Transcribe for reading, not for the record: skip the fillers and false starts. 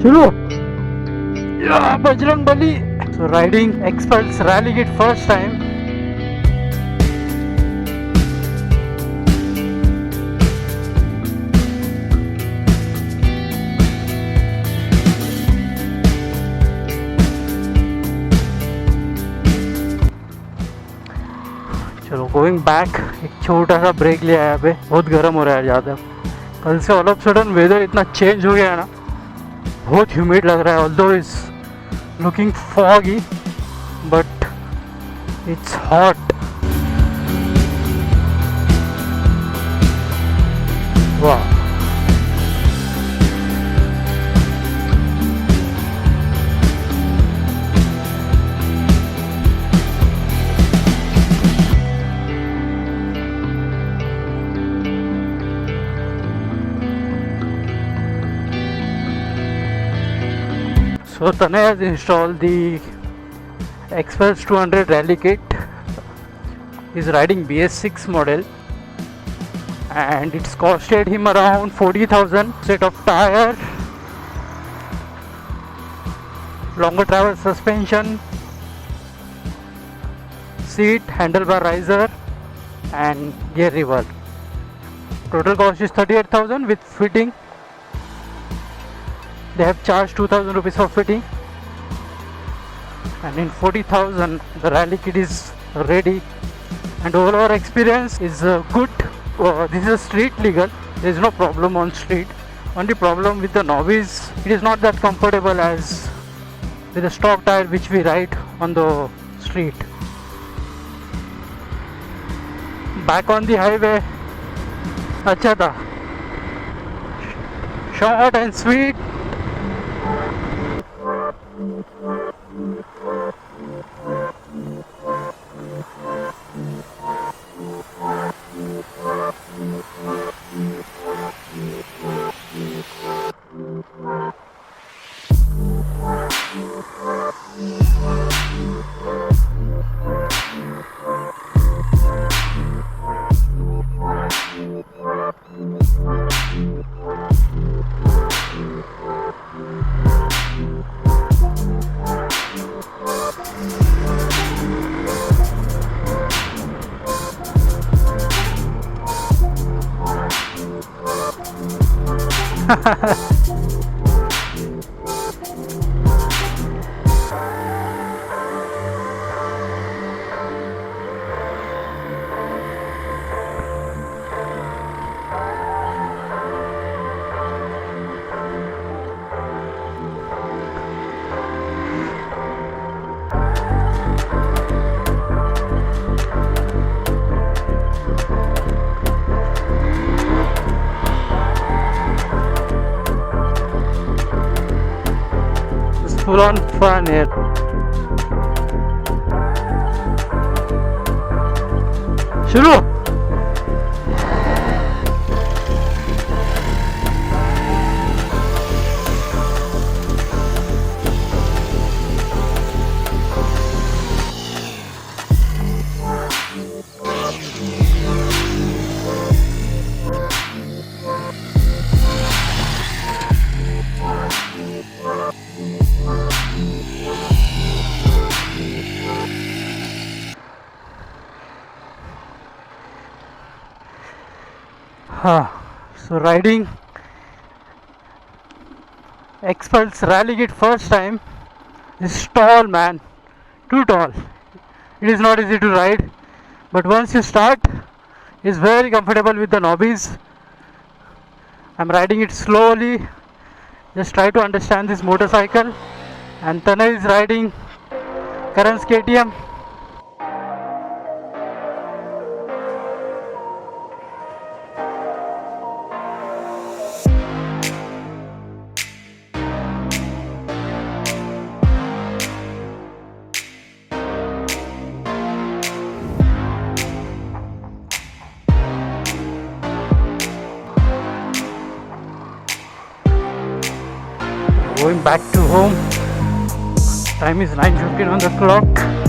शुरू या Bajrang Bali. So riding Xpulse rally kit first time. चलो गोइंग बैक. एक छोटा सा ब्रेक लिया है यहाँ पे. बहुत गर्म हो रहा है ज़्यादा. कल से ऑल ऑफ सडन वेदर इतना चेंज हो गया है ना, बहुत ह्यूमिड लग रहा है. Although is looking foggy but it's hot. वाह. So Tanay has installed the Xpulse 200 rally kit. He's riding BS6 model and it's costed him around 40,000. Set of tire, longer travel suspension, seat, handlebar riser and gear revolve. Total cost is 38,000 with fitting. They have charged 2,000 rupees for fitting, and in 40,000 the rally kit is ready. And overall experience is good. This is street legal. There is no problem on street. Only problem with the novice, it is not that comfortable as with the stock tire which we ride on the street. Back on the highway, अच्छा था. Short and sweet. Full on fun here. शुरू. So riding Xpulse rally kit first time is tall, man, too tall. It is not easy to ride, but once you start, it's very comfortable with the novice. I'm riding it slowly, just try to understand this motorcycle. And Tanay is riding Karan's KTM. Going back to home. Time is 9:15 on the clock.